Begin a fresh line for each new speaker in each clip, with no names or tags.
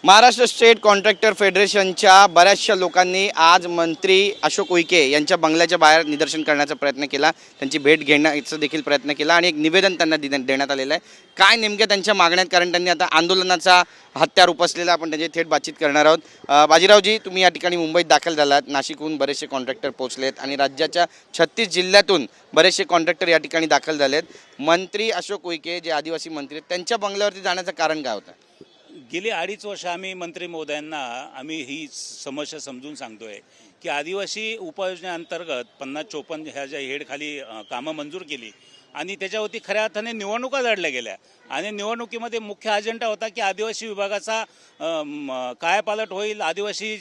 Maharashtra state contractor फेडरेशनच्या बऱ्याचशा लोकांनी आज मंत्री अशोक उईके यांच्या बंगल्याच्या बाहेर निदर्शन करण्याचा प्रयत्न केला, त्यांची भेट घेण्याचा देखील प्रयत्न केला आणि एक निवेदन त्यांना देण्यात आलेलं आहे. काय नेमक्या त्यांच्या मागण्यात, कारण त्यांनी आता आंदोलनाचा हत्यार उपसलेला, आपण त्याची थेट बातचीत करणार आहोत. बाजीरावजी, तुम्ही या ठिकाणी मुंबईत दाखल झालात, नाशिकहून बरेचसे कॉन्ट्रॅक्टर पोहोचलेत आणि राज्याच्या 36 जिल्ह्यातून बरेचसे कॉन्ट्रॅक्टर या ठिकाणी दाखल झालेत. मंत्री अशोक उईके जे आदिवासी मंत्री आहेत त्यांच्या बंगल्यावरती जाण्याचं कारण काय होतं?
गेली 2.5 वर्ष आम्ही मंत्री महोदयांना ही समस्या समजून सांगतोय की आदिवासी उपयोजनेअंतर्गत 50-54 ह्या ज्या हेडखाली कामं मंजूर केली आणि त्याच्यावरती खऱ्या अर्थाने निवडणुका लढल्या गेल्या आणि निवडणुकीमध्ये मुख्य अजेंडा होता की आदिवासी विभागाचा कायापालट होईल, आदिवासी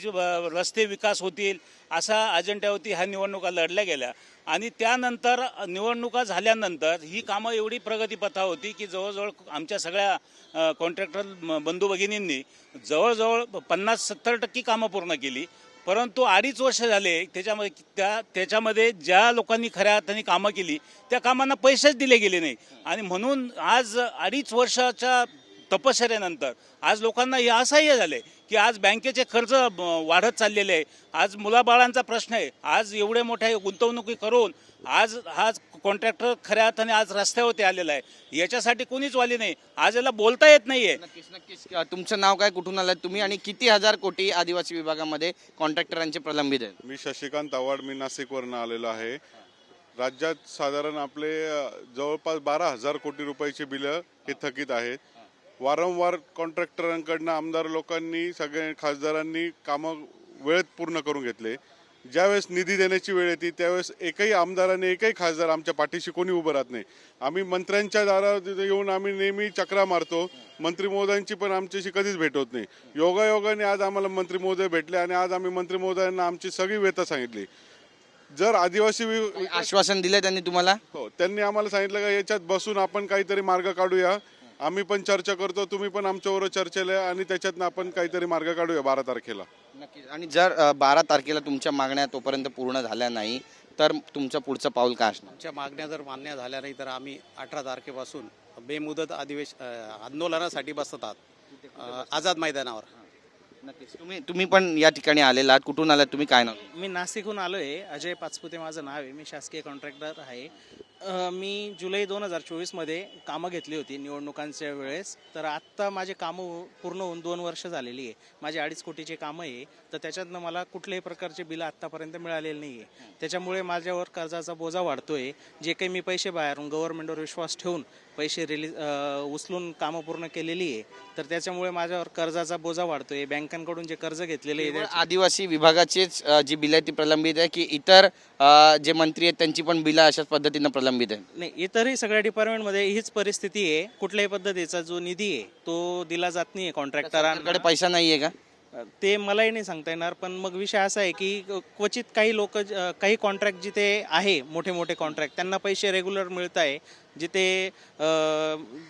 रस्ते विकास होतील, असा अजेंड्यावरती ह्या निवडणुका लढल्या गेल्या. आणि त्यानंतर निवडणुका झाल्यानंतर ही कामं एवढी प्रगतीपथावर होती की जवळजवळ आमच्या सगळ्या कॉन्ट्रॅक्टर बंधू भगिनींनी जवळजवळ 50-70% कामं पूर्ण केली. परंतु 2.5 वर्ष झाले त्याच्यामध्ये ज्या लोकांनी खऱ्या अर्थाने कामं केली त्या कामांना पैसेच दिले गेले नाही. आणि म्हणून आज 2.5 वर्षाच्या तपश्चर्यानंतर आज लोकांना हे असह्य झाले की आज बँकेचे कर्ज वाढत चाललेले आहे, आज मुलाबाळांचा प्रश्न आहे, आज एवढे मोठ्या गुंतवणुकी करून आज हा कॉन्ट्रॅक्टर खऱ्या अर्थाने आज रस्त्यावरती आलेला आहे. याच्यासाठी कोणीच वाली नाही, आज याला बोलता येत नाहीये.
नक्कीच. तुमचं नाव काय, कुठून आलात तुम्ही आणि किती हजार कोटी आदिवासी विभागामध्ये कॉन्ट्रॅक्टरांचे प्रलंबित आहेत?
मी शशिकांत आव्हाड, मी नाशिकवरून आलेलो आहे. राज्यात साधारण आपले जवळपास 12,000 कोटी रुपयाची बिलं हे थकीत आहेत. वारंवार कॉन्ट्रॅक्टरांकडनं आमदार लोकांनी, सगळ्या खासदारांनी कामं वेळेत पूर्ण करून घेतले. ज्यावेळेस निधी देण्याची वेळ येते त्यावेळेस एकही आमदाराने, एकही खासदार आमच्या पाठीशी कोणी उभं राहत नाही. आम्ही मंत्र्यांच्या दारात येऊन आम्ही नेहमी चक्रा मारतो, मंत्री महोदयांची पण आमच्याशी कधीच भेट होत नाही. योगायोगाने आज आम्हाला मंत्री महोदय भेटले आणि आज आम्ही मंत्री महोदयांना आमची सगळी व्यथा सांगितली. जर आदिवासी
आश्वासन दिले त्यांनी तुम्हाला?
हो, त्यांनी आम्हाला सांगितलं का याच्यात बसून आपण काहीतरी मार्ग काढूया, आम्ही पण चर्चा करतो, तुम्ही पण आमच्याबरोबर चर्चेला या आणि त्याच्यातनं आपण काहीतरी मार्ग काढूया 12 तारखेला.
नक्कीच. आणि जर 12 तारखेला तुमच्या मागण्या तोपर्यंत पूर्ण झाल्या नाही तर तुमचं पुढचं पाऊल काय असणार?
आमच्या मागण्या जर मान्य झाल्या नाही तर आम्ही 18 तारखेपासून बेमुदत आंदोलनासाठी बसत आहात आझाद मैदानावर.
नक्कीच. तुम्ही पण या ठिकाणी आलेला आहात, कुठून आलात तुम्ही, काय नाव?
मी नाशिकहून आलो आहे. अजय पाचपुते माझं नाव आहे. मी शासकीय कॉन्ट्रॅक्टर आहे. मी जुलै 2024मध्ये कामं घेतली होती निवडणुकांच्या वेळेस. तर आत्ता माझे कामं पूर्ण होऊन 2 वर्ष झालेली आहे. माझे 2.5 कोटीचे कामं आहे. तर त्याच्यातनं मला कुठल्याही प्रकारचे बिलं आत्तापर्यंत मिळालेले नाही आहे. त्याच्यामुळे माझ्यावर कर्जाचा बोजा वाढतो आहे. जे काही मी पैसे बाहेरून गव्हर्नमेंटवर विश्वास ठेवून पैसे उचलून कामं पूर्ण केलेली आहे, तर त्याच्यामुळे माझ्यावर कर्जाचा बोजा वाढतो आहे. बँकांकडून जे कर्ज घेतलेले आहे
आदिवासी विभागाचीच जी बिलं आहे ती प्रलंबित आहे की इतर जे मंत्री आहेत त्यांची पण बिलं अशाच पद्धतीनं प्रलंबित आहे?
नाही, इतरही सगळ्या डिपार्टमेंटमध्ये हीच परिस्थिती आहे. कुठल्याही पद्धतीचा जो निधी आहे तो दिला जात नाही आहे कॉन्ट्रॅक्टरांकडे.
पैसा नाही आहे का?
ते मलाही नाही सांगता येणार. पण मग विषय असा आहे की क्वचित काही लोक, काही कॉन्ट्रॅक्ट जिथे आहे, मोठे मोठे कॉन्ट्रॅक्ट, त्यांना पैसे रेग्युलर मिळत आहे. जिथे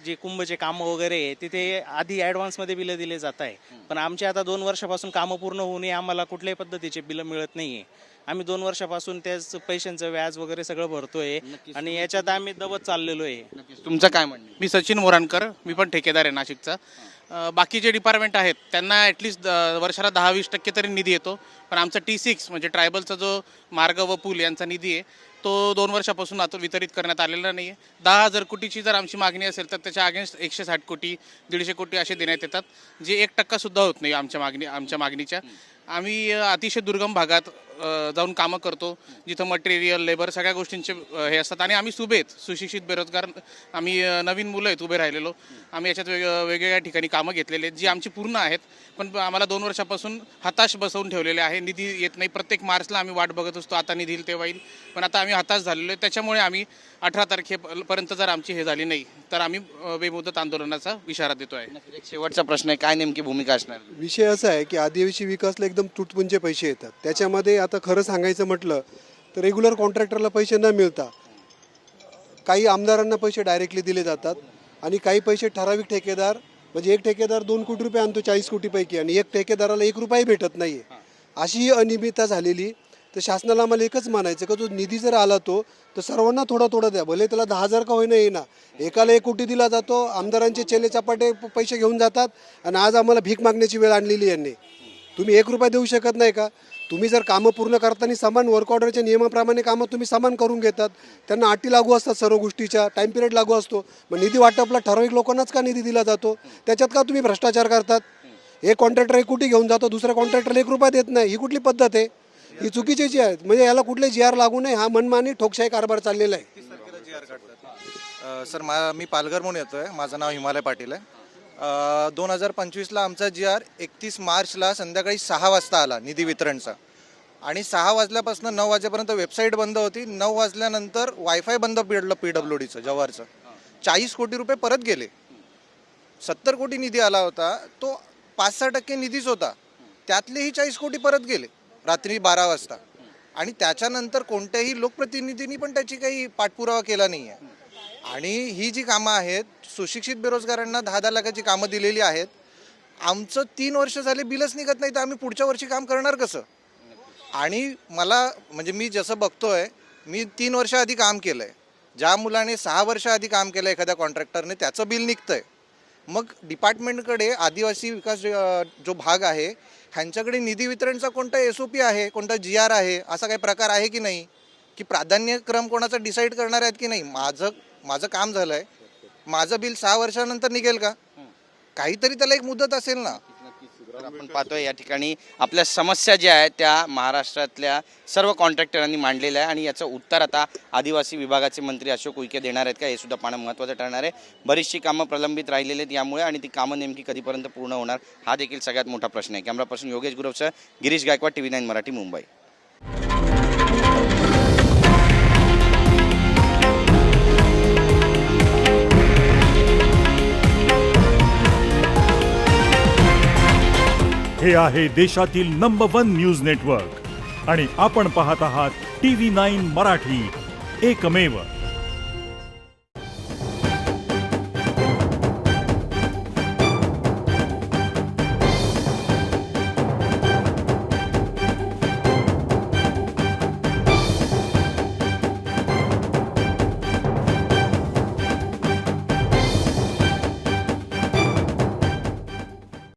जे कुंभचे कामं वगैरे आहे तिथे आधी ॲडव्हान्समध्ये बिलं दिले जात आहे. पण आमचे आता 2 वर्षापासून कामं पूर्ण होऊनही आम्हाला कुठल्याही पद्धतीचे बिलं मिळत नाही आहे. आम्ही 2 वर्षापासून त्याच पैशांचं व्याज वगैरे सगळं भरतोय आणि याच्यात आम्ही दबत चाललेलो आहे.
तुमचं काय म्हणणं?
मी सचिन मोराणकर, मी पण ठेकेदार आहे नाशिकचा. बाकीचे डिपार्टमेंट आहेत त्यांना ॲटलिस्ट वर्षाला 10-20% तरी निधी येतो. पण आमचा T6 म्हणजे ट्रायबलचा जो मार्ग व पूल यांचा निधी आहे तो 2 वर्षापासून आता वितरित करण्यात आलेला नाही आहे. 10,000 कोटीची जर आमची मागणी असेल तर त्याच्या अगेन्स्ट 160 कोटी 150 कोटी असे देण्यात येतात, जे 1% होत नाही आमच्या मागणीच्या. आम्ही अतिशय दुर्गम भागात जाऊन कामं करतो जिथं मटेरियल, लेबर सगळ्या गोष्टींचे हे असतात. आणि आम्ही सुशिक्षित बेरोजगार, आम्ही नवीन मुलं आहेत उभे राहिलेलो. आम्ही याच्यात वेगवेगळ्या ठिकाणी कामं घेतलेली आहेत जी आमची पूर्ण आहेत. पण आम्हाला 2 वर्षापासून हताश बसवून ठेवलेले आहे. निधी येत नाही. प्रत्येक मार्चला आम्ही वाट बघत असतो, आता निधी येईल तेव्हा येईल. पण आता आम्ही हताश झालेलो आहे. त्याच्यामुळे आम्ही 18 तारखेपर्यंत जर आमची हे झाली नाही तर आम्ही बेमुदत आंदोलनाचा इशारा देतो आहे.
एक शेवटचा प्रश्न आहे, काय नेमकी भूमिका असणार?
विषय असा आहे की आदिवासी विकासला एकदम तुटपुंजे पैसे येतात. त्याच्यामध्ये आता खरं सांगायचं म्हटलं तर रेग्युलर कॉन्ट्रॅक्टरला पैसे न मिळता काही आमदारांना पैसे डायरेक्टली दिले जातात आणि काही पैसे ठराविक ठेकेदार, म्हणजे एक ठेकेदार 2 कोटी रुपये आणतो 40 कोटीपैकी आणि एक ठेकेदाराला 1 रुपयाही भेटत नाही आहे. अशी ही अनियमितता झालेली. तर शासनाला आम्हाला एकच म्हणायचं का जो निधी जर आला तो तर सर्वांना थोडा थोडा द्या, भले त्याला 10,000 का होईना येईना, एकाला 1 कोटी दिला जातो, आमदारांचे चेले चपाटे पैसे घेऊन जातात आणि आज आम्हाला भीक मागण्याची वेळ आणलेली यांनी. तुम्ही 1 रुपया देऊ शकत नाही का? तुम्ही जर कामं पूर्ण करताना समान वर्क ऑर्डरच्या नियमाप्रमाणे कामं तुम्ही समान करून घेतात, त्यांना अटी लागू असतात, सर्व गोष्टीच्या टाईम पिरियड लागू असतो, मग निधी वाटपला ठराविक लोकांनाच का निधी दिला जातो? त्याच्यात का तुम्ही भ्रष्टाचार करतात? एक कॉन्ट्रॅक्टर 1 कोटी घेऊन जातो, दुसऱ्या कॉन्ट्रॅक्टरला 1 रुपया देत नाही, ही कुठली पद्धत आहे? ही चुकीची आहे. म्हणजे याला कुठले GR लागू नये, हा मनमानी ठोकशाही कारभार चाललेला आहे.
सर मी पालघरहून येतो आहे. माझं नाव हिमालय पाटील आहे. 2025ला आमचा GR 31 मार्चला संध्याकाळी 6 वाजता आला निधी वितरणचा, आणि 6 वाजल्यापासून 9 वाजेपर्यंत वेबसाईट बंद होती. 9 वाजल्यानंतर वायफाय बंद पडलं PWDचं जव्हारचं. 40 कोटी रुपये परत गेले. 70 कोटी निधी आला होता, तो 5-6% निधीच होता, त्यातलेही 40 कोटी परत गेले रात्री 12 वाजता. आणि त्याच्यानंतर कोणत्याही लोकप्रतिनिधींनी पण त्याची काही पाठपुरावा केला नाही आहे. आणि ही जी कामं आहेत, सुशिक्षित बेरोजगारांना 10-10 लाखाची कामं दिलेली आहेत. आमचं 3 वर्ष झाले बिलच निघत नाही, तर आम्ही पुढच्या वर्षी काम करणार कसं? आणि मला म्हणजे मी जसं बघतोय, मी 3 वर्ष आधी काम केलं आहे. ज्या मुलाने 6 वर्ष आधी काम केलं एखाद्या कॉन्ट्रॅक्टरने, त्याचं बिल निघतंय. मग डिपार्टमेंटकडे आदिवासी विकास जो भाग आहे ह्यांच्याकडे निधी वितरणचा कोणता SOP आहे, कोणता GR आहे, असा काही प्रकार आहे की नाही, की प्राधान्यक्रम कोणाचा डिसाईड करणार आहेत की नाही? माझं काम झालं आहे, माझं बिल 6 वर्षानंतर निघेल का? काहीतरी त्याला एक मुदत असेल ना.
आपण पाहतोय या ठिकाणी आपल्या समस्या ज्या आहेत त्या महाराष्ट्रातल्या सर्व कॉन्ट्रॅक्टरांनी मांडलेल्या आहे, आणि याचं उत्तर आता आदिवासी विभागाचे मंत्री अशोक उईके देणार आहेत का, हे सुद्धा पाहणं महत्त्वाचं ठरणार आहे. बरीचशी कामं प्रलंबित राहिलेली आहेत यामुळे, आणि ती कामं नेमकी कधीपर्यंत पूर्ण होणार हा देखील सगळ्यात मोठा प्रश्न आहे. कॅमेरा पर्सन योगेश गुरवसह गिरीश गायकवाड, TV9 मराठी, मुंबई.
हे आहे देशातील नंबर 1 न्यूज नेटवर्क आणि आपण पाहत आहात TV9 मराठी, एकमेव.